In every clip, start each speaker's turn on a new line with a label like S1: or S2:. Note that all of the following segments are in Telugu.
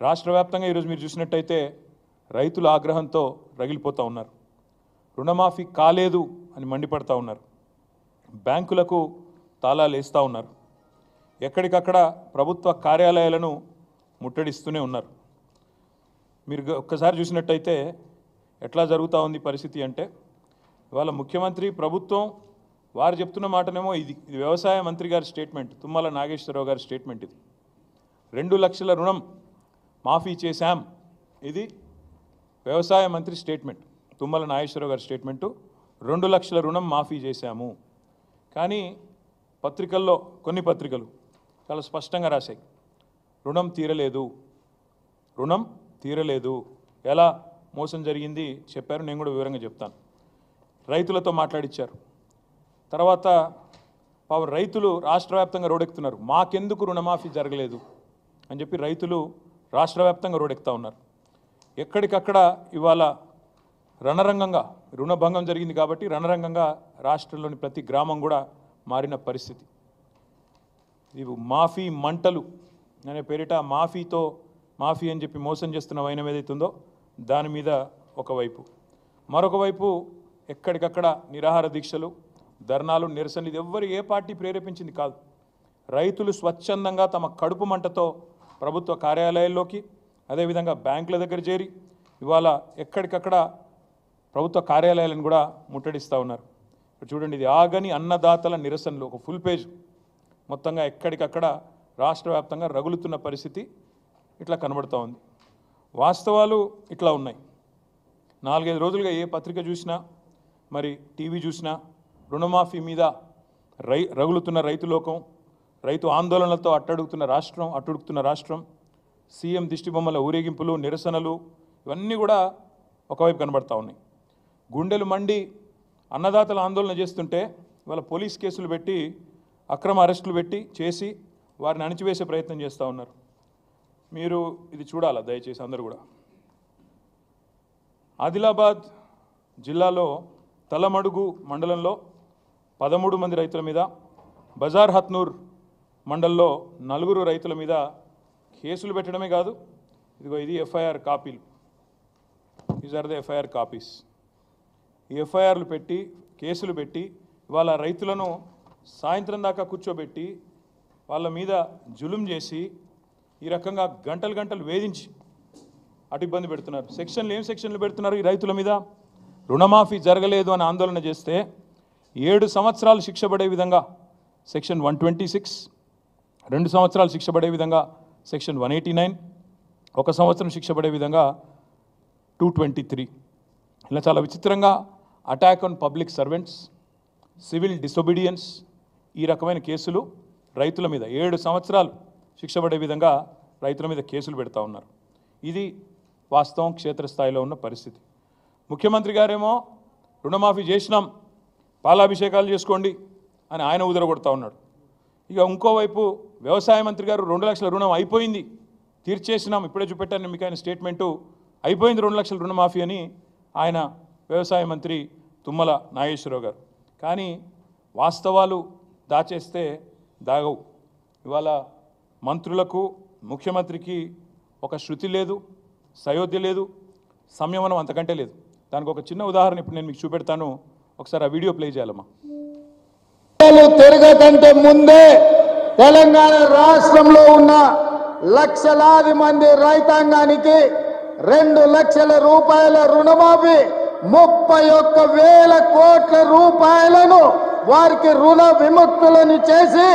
S1: రాష్ట్ర వ్యాప్తంగా ఈరోజు మీరు చూసినట్టయితే రైతుల ఆగ్రహంతో రగిలిపోతూ ఉన్నారు. రుణమాఫీ కాలేదు అని మండిపడతా ఉన్నారు. బ్యాంకులకు తాళాలు వేస్తూ ఉన్నారు. ఎక్కడికక్కడ ప్రభుత్వ కార్యాలయాలను ముట్టడిస్తూనే ఉన్నారు. మీరు ఒక్కసారి చూసినట్టయితే ఎట్లా జరుగుతూ ఉంది పరిస్థితి అంటే, ఇవాళ ముఖ్యమంత్రి ప్రభుత్వం వారు చెప్తున్న మాటనేమో ఇది వ్యవసాయ మంత్రి గారి స్టేట్మెంట్, తుమ్మల నాగేశ్వరరావు గారి స్టేట్మెంట్. ఇది 2 లక్షల రుణం మాఫీ చేశాం, ఇది వ్యవసాయ మంత్రి స్టేట్మెంట్, తుమ్మల నాగేశ్వరరావు గారి స్టేట్మెంటు. 2 లక్షల రుణం మాఫీ చేశాము. కానీ పత్రికల్లో కొన్ని పత్రికలు చాలా స్పష్టంగా రాశాయి, రుణం తీరలేదు, రుణం తీరలేదు. ఎలా మోసం జరిగింది చెప్పారు, నేను కూడా వివరంగా చెప్తాను. రైతులతో మాట్లాడిచ్చారు. తర్వాత రైతులు రాష్ట్ర వ్యాప్తంగా రోడెక్కుతున్నారు. మాకెందుకు రుణమాఫీ జరగలేదు అని చెప్పి రైతులు రాష్ట్ర వ్యాప్తంగా రోడెక్కుతూ ఉన్నారు. ఎక్కడికక్కడ ఇవాళ రణరంగంగా రుణభంగం జరిగింది కాబట్టి రణరంగంగా రాష్ట్రంలోని ప్రతి గ్రామం కూడా మారిన పరిస్థితి. ఇవి మాఫీ మంటలు అనే పేరిట మాఫీ అని చెప్పి మోసం చేస్తున్న వైనం ఏదైతుందో దాని మీద ఒకవైపు, మరొక వైపు ఎక్కడికక్కడ నిరాహార దీక్షలు, ధర్నాలు, నిరసనలు. ఇది ఏ పార్టీ ప్రేరేపించింది కాదు. రైతులు స్వచ్ఛందంగా తమ కడుపు మంటతో ప్రభుత్వ కార్యాలయాల్లోకి, అదేవిధంగా బ్యాంకుల దగ్గర చేరి ఇవాళ ఎక్కడికక్కడ ప్రభుత్వ కార్యాలయాలను కూడా ముట్టడిస్తూ ఉన్నారు. ఇప్పుడు చూడండి, ఇది ఆగని అన్నదాతల నిరసనలు, ఒక ఫుల్ పేజ్ మొత్తంగా ఎక్కడికక్కడ రాష్ట్ర వ్యాప్తంగా రగులుతున్న పరిస్థితి ఇట్లా కనబడుతూ ఉంది. వాస్తవాలు ఇట్లా ఉన్నాయి. 4-5 రోజులుగా ఏ పత్రిక చూసినా, మరి టీవీ చూసినా రుణమాఫీ మీద రగులుతున్న రైతు లోకం, రైతు ఆందోళనలతో అట్టుడుకుతున్న రాష్ట్రం, సీఎం దిష్టిబొమ్మల ఊరేగింపులు, నిరసనలు, ఇవన్నీ కూడా ఒకవైపు కనబడతా ఉన్నాయి. గుండెలు మండి అన్నదాతల ఆందోళన చేస్తుంటే ఇవాళ పోలీస్ కేసులు పెట్టి, అక్రమ అరెస్టులు పెట్టి చేసి వారిని అణిచివేసే ప్రయత్నం చేస్తూ ఉన్నారు. మీరు ఇది చూడాలా దయచేసి అందరూ కూడా. ఆదిలాబాద్ జిల్లాలో తలమడుగు మండలంలో 13 మంది రైతుల మీద, బజార్ హత్నూర్ మండలంలో 4 రైతుల మీద కేసులు పెట్టడమే కాదు, ఇది ఎఫ్ఐఆర్ కాపీలు, these are the FIR copies. ఈ ఎఫ్ఐఆర్లు పెట్టి, కేసులు పెట్టి ఇవాళ రైతులను సాయంత్రం దాకా కూర్చోబెట్టి వాళ్ళ మీద జులుం చేసి ఈ రకంగా గంటలు వేధించి అటు ఇబ్బంది పెడుతున్నారు. ఏం సెక్షన్లు పెడుతున్నారు ఈ రైతుల మీద? రుణమాఫీ జరగలేదు అని ఆందోళన చేస్తే 7 సంవత్సరాలు శిక్ష పడే విధంగా సెక్షన్ 126, 2 సంవత్సరాలు శిక్ష పడే విధంగా సెక్షన్ 189, 1 సంవత్సరం శిక్ష పడే విధంగా 223. ఇలా చాలా విచిత్రంగా attack on public servants, civil disobedience, ఈ రకమైన కేసులు రైతుల మీద 7 సంవత్సరాలు శిక్ష పడే విధంగా రైతుల మీద కేసులు పెడతా ఉన్నారు. ఇది వాస్తవం, క్షేత్రస్థాయిలో ఉన్న పరిస్థితి. ముఖ్యమంత్రి గారేమో రుణమాఫీ చేసినాం, పాలాభిషేకాలు చేసుకోండి అని ఆయన ఉదరగొడతా ఉన్నాడు. ఇక ఇంకోవైపు వ్యవసాయ మంత్రి గారు 2 లక్షల రుణం అయిపోయింది, తీర్చేసినాం, ఇప్పుడే చూపెట్టాను మీకు ఆయన స్టేట్మెంటు, అయిపోయింది 2 లక్షల రుణమాఫీ అని ఆయన వ్యవసాయ మంత్రి తుమ్మల నాగేశ్వరరావు గారు. కానీ వాస్తవాలు దాచేస్తే దాగవు. ఇవాళ మంత్రులకు, ముఖ్యమంత్రికి ఒక శృతి లేదు, సయోధ్య లేదు, సంయమనం అంతకంటే లేదు. దానికి ఒక చిన్న ఉదాహరణ ఇప్పుడు నేను మీకు చూపెడతాను, ఒకసారి ఆ వీడియో ప్లే చేయాలమ్మా.
S2: తిరగకంటే ముందే తెలంగాణ రాష్ట్రంలో ఉన్న లక్షలాది మంది రైతాంగానికి 2 లక్షల రూపాయల రుణమాఫీ, 31,000 కోట్ల రూపాయలను వారికి రుణ విముక్తులను చేసి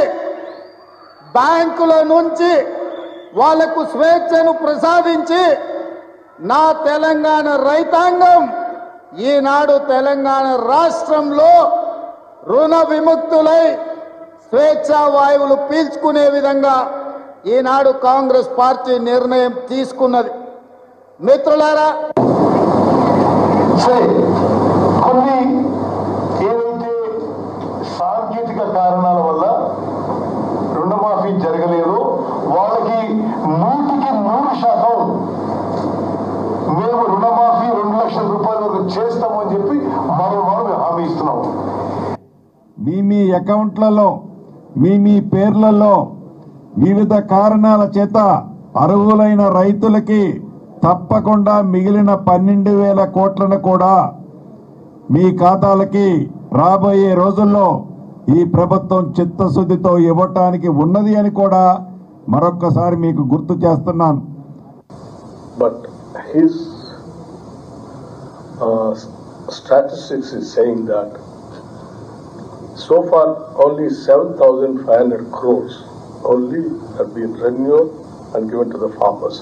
S2: బ్యాంకుల నుంచి వాళ్లకు స్వేచ్ఛను ప్రసాదించి నా తెలంగాణ రైతాంగం ఈనాడు తెలంగాణ రాష్ట్రంలో రుణ విముక్తులై స్వేచ్ఛా వాయువులు పీల్చుకునే విధంగా ఈనాడు కాంగ్రెస్ పార్టీ నిర్ణయం తీసుకున్నది. మిత్రులారా,
S3: కొన్ని ఏదైతే సాంకేతిక కారణాల వల్ల రుణమాఫీ జరగలేదు, వాళ్ళకి 100% మేము రుణమాఫీ 2 లక్షల రూపాయల వరకు చేస్తామని చెప్పి మనం హామీ ఇస్తున్నాం.
S4: మీ అకౌంట్లలో మీ పేర్లలో వివిధ కారణాల చేత అర్హులైన రైతులకి తప్పకుండా మిగిలిన 12,000 కోట్లను కూడా మీ ఖాతాలకి రాబోయే రోజుల్లో ఈ ప్రభుత్వం చిత్తశుద్ధితో ఇవ్వటానికి ఉన్నది అని కూడా మరొక్కసారి మీకు గుర్తు చేస్తున్నాను.
S3: But his statistics is saying that so far only 7,500 crores only have been renewed and given to the farmers.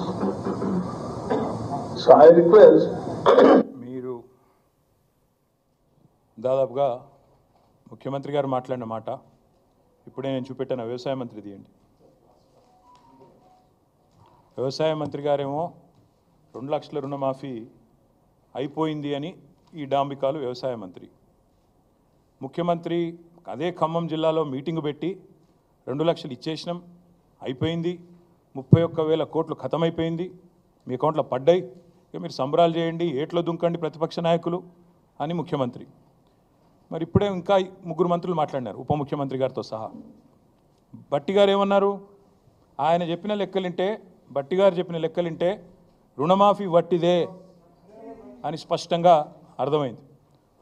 S3: So I request
S1: మీరు దాదాపుగా ముఖ్యమంత్రి గారు మాట్లాడిన మాట ఇప్పుడే నేను చూపెట్టాను. వ్యవసాయ మంత్రి తీయండి. వ్యవసాయ మంత్రి గారేమో 2 లక్షల రుణమాఫీ అయిపోయింది అని ఈ డాంబికాలు వ్యవసాయ మంత్రి. ముఖ్యమంత్రి అదే ఖమ్మం జిల్లాలో మీటింగ్ పెట్టి 2 లక్షలు ఇచ్చేసినాం, అయిపోయింది, 31,000 కోట్లు ఖతమైపోయింది, మీ అకౌంట్లో పడ్డాయి, ఇక మీరు సంబరాలు చేయండి, ఏట్లో దుంకండి ప్రతిపక్ష నాయకులు అని ముఖ్యమంత్రి. మరి ఇప్పుడే ఇంకా 3 మంత్రులు మాట్లాడినారు ఉప ముఖ్యమంత్రి గారితో సహా. బట్టి గారు ఏమన్నారు? ఆయన చెప్పిన లెక్కలింటే, బట్టి గారు చెప్పిన లెక్కలింటే రుణమాఫీ వట్టిదే అని స్పష్టంగా అర్థమైంది.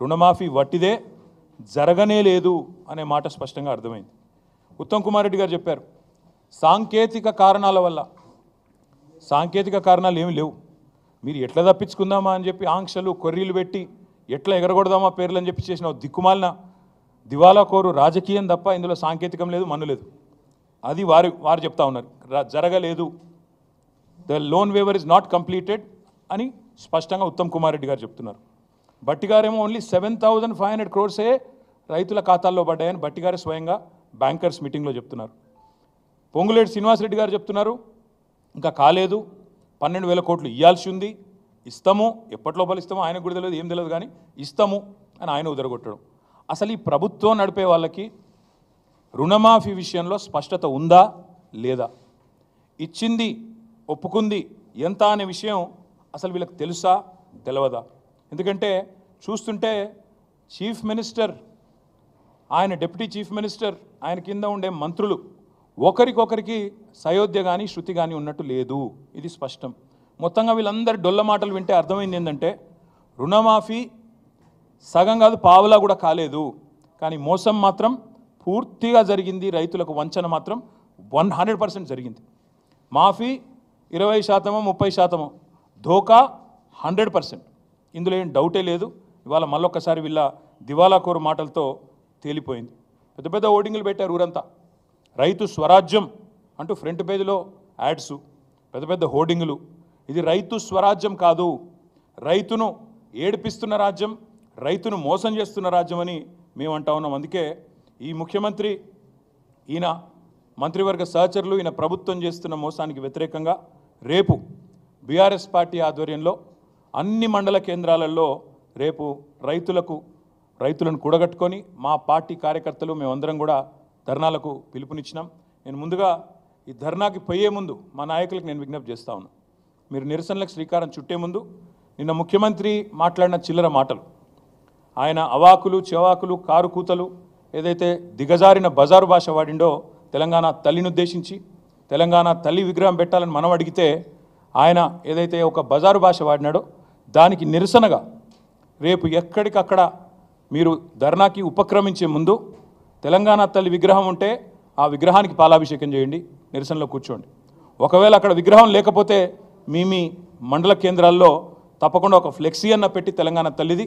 S1: రుణమాఫీ వట్టిదే, జరగనే లేదు అనే మాట స్పష్టంగా అర్థమైంది. ఉత్తమ్ కుమార్ రెడ్డి గారు చెప్పారు సాంకేతిక కారణాల వల్ల. సాంకేతిక కారణాలు ఏమి లేవు, మీరు ఎట్లా తప్పించుకుందామా అని చెప్పి ఆంక్షలు కొర్రీలు పెట్టి ఎట్లా ఎగరగొడదామా పేర్లు అని చెప్పి చేసిన దిక్కుమాలిన దివాలా కోరు రాజకీయం తప్ప ఇందులో సాంకేతికం లేదు, మన్ను లేదు. అది వారు చెప్తా ఉన్నారు, జరగలేదు, the loan waiver is not completed అని స్పష్టంగా ఉత్తమ్ కుమార్ రెడ్డి గారు చెప్తున్నారు. బట్టి గారేమో ఓన్లీ 7,500 crores రైతుల ఖాతాల్లో పడ్డాయని బట్టి గారు స్వయంగా బ్యాంకర్స్ మీటింగ్లో చెప్తున్నారు. పొంగులేటి శ్రీనివాసరెడ్డి గారు చెప్తున్నారు ఇంకా కాలేదు, 12,000 కోట్లు ఇవ్వాల్సి ఉంది, ఇస్తాము, ఎప్పటి లోపల ఇస్తామో ఆయనకు కూడా తెలియదు, ఏం తెలియదు, కానీ ఇస్తాము అని ఆయన ఉదరగొట్టడం. అసలు ఈ ప్రభుత్వం నడిపే వాళ్ళకి రుణమాఫీ విషయంలో స్పష్టత ఉందా లేదా? ఇచ్చింది ఒప్పుకుంది ఎంత అనే విషయం అసలు వీళ్ళకి తెలుసా తెలియదా? ఎందుకంటే చూస్తుంటే చీఫ్ మినిస్టర్, ఆయన డిప్యూటీ చీఫ్ మినిస్టర్, ఆయన కింద ఉండే మంత్రులు ఒకరికొకరికి సయోధ్య కానీ శృతి కానీ ఉన్నట్టు లేదు, ఇది స్పష్టం. మొత్తంగా వీళ్ళందరి డొల్ల మాటలు వింటే అర్థమైంది ఏంటంటే రుణమాఫీ సగం కాదు పావులా కూడా కాలేదు, కానీ మోసం మాత్రం పూర్తిగా జరిగింది, రైతులకు వంచన మాత్రం 100% జరిగింది. మాఫీ 20%, 30%, ధోకా 100%, ఇందులో ఏం డౌటే లేదు. ఇవాళ మళ్ళొక్కసారి వీళ్ళ దివాలా కోరు మాటలతో తేలిపోయింది. పెద్ద పెద్ద ఓటింగులు పెట్టారు ఊరంతా, రైతు స్వరాజ్యం అంటూ ఫ్రంట్ పేజీలో యాడ్సు, పెద్ద పెద్ద హోర్డింగులు. ఇది రైతు స్వరాజ్యం కాదు, రైతును ఏడిపిస్తున్న రాజ్యం, రైతును మోసం చేస్తున్న రాజ్యం అని మేము అంటా ఉన్నాం. అందుకే ఈ ముఖ్యమంత్రి, ఈయన మంత్రివర్గ సహచరులు, ఈయన ప్రభుత్వం చేస్తున్న మోసానికి వ్యతిరేకంగా రేపు బీఆర్ఎస్ పార్టీ ఆధ్వర్యంలో అన్ని మండల కేంద్రాలలో రేపు రైతులను కూడగట్టుకొని మా పార్టీ కార్యకర్తలు మేమందరం కూడా ధర్నాలకు పిలుపునిచ్చినాం. నేను ముందుగా ఈ ధర్నాకి పోయే ముందు మా నాయకులకు నేను విజ్ఞప్తి చేస్తా ఉన్నాను, మీరు నిరసనలకు శ్రీకారం చుట్టే ముందు నిన్న ముఖ్యమంత్రి మాట్లాడిన చిల్లర మాటలు, ఆయన అవాకులు చెవాకులు కారు కూతలు, ఏదైతే దిగజారిన బజారు భాష వాడిండో తెలంగాణ తల్లిని ఉద్దేశించి, తెలంగాణ తల్లి విగ్రహం పెట్టాలని మనం అడిగితే ఆయన ఏదైతే ఒక బజారు భాష వాడినాడో దానికి నిరసనగా రేపు ఎక్కడికక్కడ మీరు ధర్నాకి ఉపక్రమించే ముందు తెలంగాణ తల్లి విగ్రహం ఉంటే ఆ విగ్రహానికి పాలాభిషేకం చేయండి, నిరసనలో కూర్చోండి. ఒకవేళ అక్కడ విగ్రహం లేకపోతే మీ మండల కేంద్రాల్లో తప్పకుండా ఒక ఫ్లెక్సీ అన్న పెట్టి తెలంగాణ తల్లిది,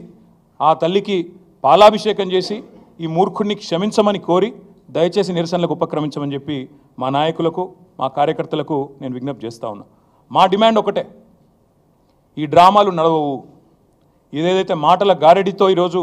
S1: ఆ తల్లికి పాలాభిషేకం చేసి ఈ మూర్ఖుడిని క్షమించమని కోరి దయచేసి నిరసనలకు ఉపక్రమించమని చెప్పి మా నాయకులకు మా కార్యకర్తలకు నేను విజ్ఞప్తి చేస్తూ ఉన్నా. మా డిమాండ్ ఒకటే, ఈ డ్రామాలు నడవవు. ఇదేదైతే మాటల గారడితో ఈరోజు